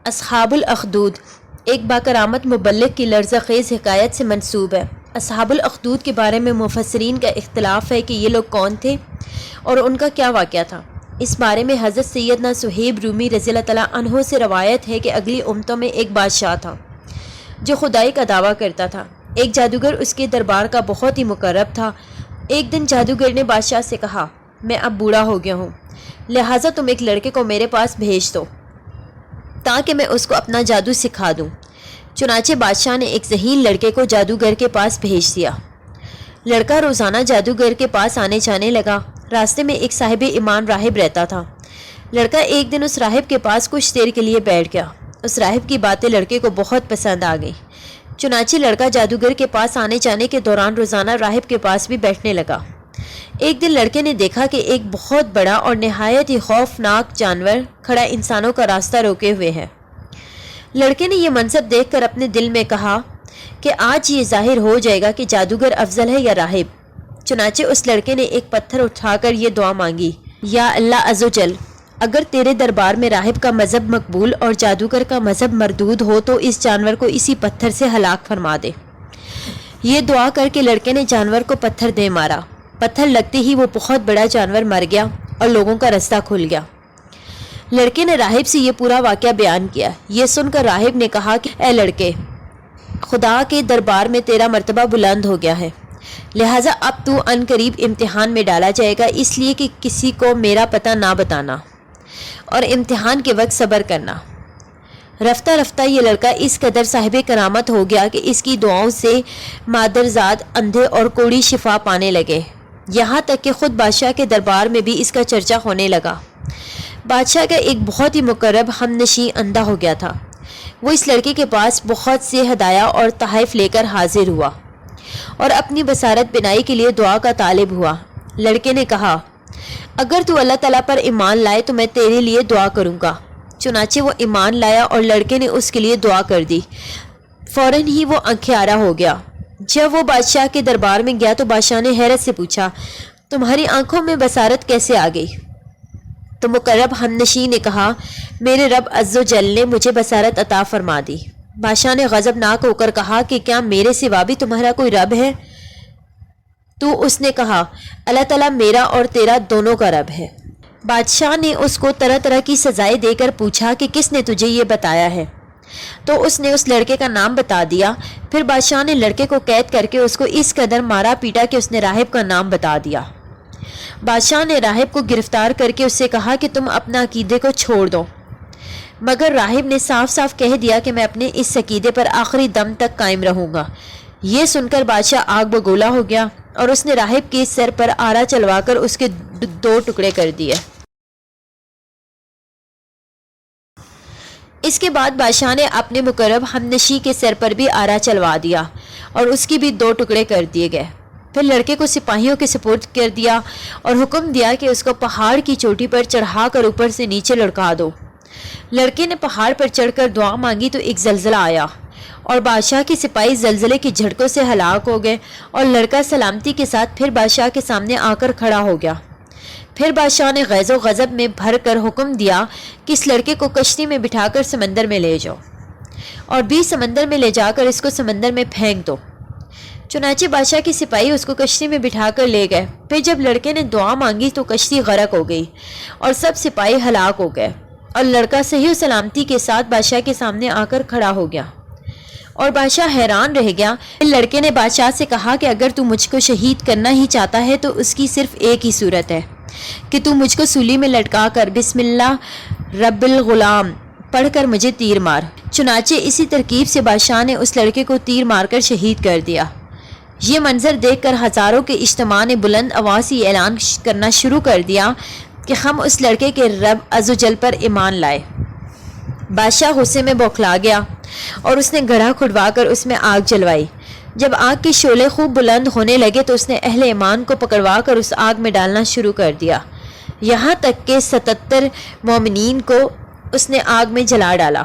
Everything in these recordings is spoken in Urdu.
اصحاب الاخدود ایک باکرامت مبلغ کی لرزہ خیز حکایت سے منسوب ہے۔ اصحاب الاخدود کے بارے میں مفسرین کا اختلاف ہے کہ یہ لوگ کون تھے اور ان کا کیا واقعہ تھا۔ اس بارے میں حضرت سیدنا صہیب رومی رضی اللہ تعالیٰ عنہ سے روایت ہے کہ اگلی امتوں میں ایک بادشاہ تھا جو خدائی کا دعویٰ کرتا تھا۔ ایک جادوگر اس کے دربار کا بہت ہی مقرب تھا۔ ایک دن جادوگر نے بادشاہ سے کہا، میں اب بوڑھا ہو گیا ہوں، لہٰذا تم ایک لڑکے کو میرے پاس بھیج دو تاکہ میں اس کو اپنا جادو سکھا دوں۔ چنانچہ بادشاہ نے ایک ذہین لڑکے کو جادوگر کے پاس بھیج دیا۔ لڑکا روزانہ جادوگر کے پاس آنے جانے لگا۔ راستے میں ایک صاحب ایمان راہب رہتا تھا۔ لڑکا ایک دن اس راہب کے پاس کچھ دیر کے لیے بیٹھ گیا۔ اس راہب کی باتیں لڑکے کو بہت پسند آ گئیں۔ چنانچہ لڑکا جادوگر کے پاس آنے جانے کے دوران روزانہ راہب کے پاس بھی بیٹھنے لگا۔ ایک دن لڑکے نے دیکھا کہ ایک بہت بڑا اور نہایت ہی خوفناک جانور کھڑا انسانوں کا راستہ روکے ہوئے ہے۔ لڑکے نے یہ منظر دیکھ کر اپنے دل میں کہا کہ آج یہ ظاہر ہو جائے گا کہ جادوگر افضل ہے یا راہب۔ چنانچہ اس لڑکے نے ایک پتھر اٹھا کر یہ دعا مانگی، یا اللہ عز و جل، اگر تیرے دربار میں راہب کا مذہب مقبول اور جادوگر کا مذہب مردود ہو تو اس جانور کو اسی پتھر سے ہلاک فرما دے۔ یہ دعا کر کے لڑکے نے جانور کو پتھر دے مارا۔ پتھر لگتے ہی وہ بہت بڑا جانور مر گیا اور لوگوں کا رستہ کھل گیا۔ لڑکے نے راہب سے یہ پورا واقعہ بیان کیا۔ یہ سن کر راہب نے کہا کہ اے لڑکے، خدا کے دربار میں تیرا مرتبہ بلند ہو گیا ہے، لہٰذا اب تو ان قریب امتحان میں ڈالا جائے گا، اس لیے کہ کسی کو میرا پتہ نہ بتانا اور امتحان کے وقت صبر کرنا۔ رفتہ رفتہ یہ لڑکا اس قدر صاحب کرامت ہو گیا کہ اس کی دعاؤں سے مادرزاد، اندھے اور کوڑی شفا پانے لگے، یہاں تک کہ خود بادشاہ کے دربار میں بھی اس کا چرچا ہونے لگا۔ بادشاہ کا ایک بہت ہی مقرب ہم نشیں اندھا ہو گیا تھا۔ وہ اس لڑکے کے پاس بہت سے ہدایہ اور تحائف لے کر حاضر ہوا اور اپنی بصارت بنائی کے لیے دعا کا طالب ہوا۔ لڑکے نے کہا، اگر تو اللہ تعالیٰ پر ایمان لائے تو میں تیرے لیے دعا کروں گا۔ چنانچہ وہ ایمان لایا اور لڑکے نے اس کے لیے دعا کر دی۔ فوراً ہی وہ آنکھیں آرا ہو گیا۔ جب وہ بادشاہ کے دربار میں گیا تو بادشاہ نے حیرت سے پوچھا، تمہاری آنکھوں میں بصارت کیسے آ گئی؟ تو مقرب ہم نشیں نے کہا، میرے رب عز و جل نے مجھے بصارت عطا فرما دی۔ بادشاہ نے غضبناک ہو کر کہا کہ کیا میرے سوا بھی تمہارا کوئی رب ہے؟ تو اس نے کہا، اللہ تعالیٰ میرا اور تیرا دونوں کا رب ہے۔ بادشاہ نے اس کو طرح طرح کی سزائیں دے کر پوچھا کہ کس نے تجھے یہ بتایا ہے؟ تو اس نے اس لڑکے کا نام بتا دیا۔ پھر بادشاہ نے لڑکے کو قید کر کے اس کو اس قدر مارا پیٹا کہ اس نے راہب کا نام بتا دیا۔ بادشاہ نے راہب کو گرفتار کر کے اس سے کہا کہ تم اپنا عقیدے کو چھوڑ دو، مگر راہب نے صاف صاف کہہ دیا کہ میں اپنے اس عقیدے پر آخری دم تک قائم رہوں گا۔ یہ سن کر بادشاہ آگ بگولا ہو گیا اور اس نے راہب کے سر پر آرا چلوا کر اس کے 2 ٹکڑے کر دیے۔ اس کے بعد بادشاہ نے اپنے مقرب ہمنشی کے سر پر بھی آرا چلوا دیا اور اس کی بھی 2 ٹکڑے کر دیے گئے۔ پھر لڑکے کو سپاہیوں کے سپرد کر دیا اور حکم دیا کہ اس کو پہاڑ کی چوٹی پر چڑھا کر اوپر سے نیچے لڑکا دو۔ لڑکے نے پہاڑ پر چڑھ کر دعا مانگی تو ایک زلزلہ آیا اور بادشاہ کے سپاہی زلزلے کی جھٹکوں سے ہلاک ہو گئے اور لڑکا سلامتی کے ساتھ پھر بادشاہ کے سامنے آ کر کھڑا ہو گیا۔ پھر بادشاہ نے غیظ و غضب میں بھر کر حکم دیا کہ اس لڑکے کو کشتی میں بٹھا کر سمندر میں لے جاؤ اور بھی سمندر میں لے جا کر اس کو سمندر میں پھینک دو۔ چنانچہ بادشاہ کے سپاہی اس کو کشتی میں بٹھا کر لے گئے۔ پھر جب لڑکے نے دعا مانگی تو کشتی غرق ہو گئی اور سب سپاہی ہلاک ہو گئے اور لڑکا صحیح و سلامتی کے ساتھ بادشاہ کے سامنے آ کر کھڑا ہو گیا اور بادشاہ حیران رہ گیا۔ لڑکے نے بادشاہ سے کہا کہ اگر تو مجھ کو شہید کرنا ہی چاہتا ہے تو اس کی صرف ایک ہی صورت ہے کہ تو مجھ کو سولی میں لٹکا کر بسم اللہ رب الغلام پڑھ کر مجھے تیر مار۔ چنانچہ اسی ترکیب سے بادشاہ نے اس لڑکے کو تیر مار کر شہید کر دیا۔ یہ منظر دیکھ کر ہزاروں کے اجتماع نے بلند آواز سے اعلان کرنا شروع کر دیا کہ ہم اس لڑکے کے رب عز و جل پر ایمان لائے۔ بادشاہ غصے میں بوکھلا گیا اور اس نے گڑھا کھدوا کر اس میں آگ جلوائی۔ جب آگ کے شعلے خوب بلند ہونے لگے تو اس نے اہل ایمان کو پکڑوا کر اس آگ میں ڈالنا شروع کر دیا، یہاں تک کہ 77 مومنین کو اس نے آگ میں جلا ڈالا۔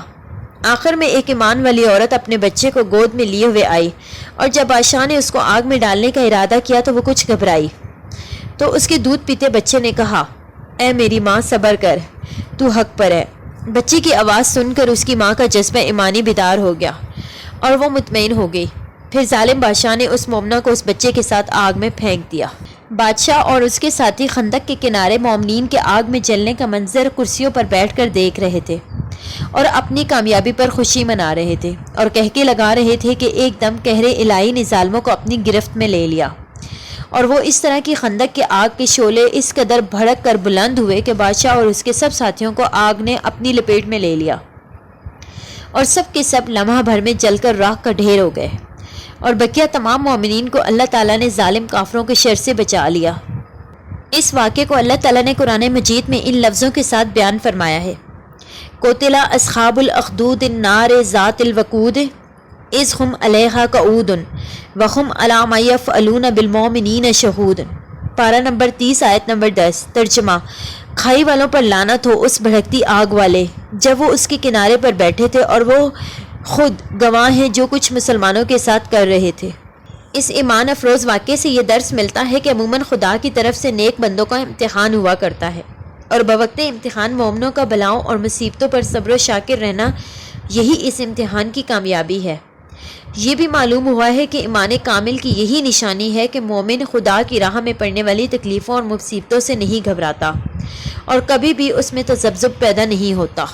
آخر میں ایک ایمان والی عورت اپنے بچے کو گود میں لیے ہوئے آئی اور جب بادشاہ نے اس کو آگ میں ڈالنے کا ارادہ کیا تو وہ کچھ گھبرائی۔ تو اس کے دودھ پیتے بچے نے کہا، اے میری ماں صبر کر، تو حق پر ہے، بچے کی آواز سن کر اس کی ماں کا جذبہ ایمانی بیدار ہو گیا اور وہ مطمئن ہو گئی۔ پھر ظالم بادشاہ نے اس مومنہ کو اس بچے کے ساتھ آگ میں پھینک دیا۔ بادشاہ اور اس کے ساتھی خندق کے کنارے مومنین کے آگ میں جلنے کا منظر کرسیوں پر بیٹھ کر دیکھ رہے تھے اور اپنی کامیابی پر خوشی منا رہے تھے اور کہکے لگا رہے تھے کہ ایک دم قہر الہی نے ظالموں کو اپنی گرفت میں لے لیا۔ اور وہ اس طرح کی خندق کے آگ کے شعلے اس قدر بھڑک کر بلند ہوئے کہ بادشاہ اور اس کے سب ساتھیوں کو آگ نے اپنی لپیٹ میں لے لیا اور سب کے سب لمحہ بھر میں جل کر راکھ کا ڈھیر ہو گئے، اور بقیہ تمام مومنین کو اللہ تعالیٰ نے ظالم کافروں کے شر سے بچا لیا۔ اس واقعے کو اللہ تعالیٰ نے قرآن مجید میں ان لفظوں کے ساتھ بیان فرمایا ہے: قُتِلَ أَصْحَابُ الْأُخْدُودِ النَّارِ ذَاتِ الْوَقُودِ اذ ہم علیہا قعود وہم علی ما یفعلون بالمؤمنین شہود۔ پارہ نمبر 30 آیت نمبر 10۔ ترجمہ: کھائی والوں پر لعنت ہو اس بھڑکتی آگ والے جب وہ اس کے کنارے پر بیٹھے تھے اور وہ خود گواہ ہیں جو کچھ مسلمانوں کے ساتھ کر رہے تھے۔ اس ایمان افروز واقعے سے یہ درس ملتا ہے کہ عموماً خدا کی طرف سے نیک بندوں کا امتحان ہوا کرتا ہے، اور بوقت امتحان مومنوں کا بلاؤں اور مصیبتوں پر صبر و شاکر رہنا یہی اس امتحان کی کامیابی ہے۔ یہ بھی معلوم ہوا ہے کہ ایمان کامل کی یہی نشانی ہے کہ مومن خدا کی راہ میں پڑنے والی تکلیفوں اور مصیبتوں سے نہیں گھبراتا اور کبھی بھی اس میں تذبذب پیدا نہیں ہوتا۔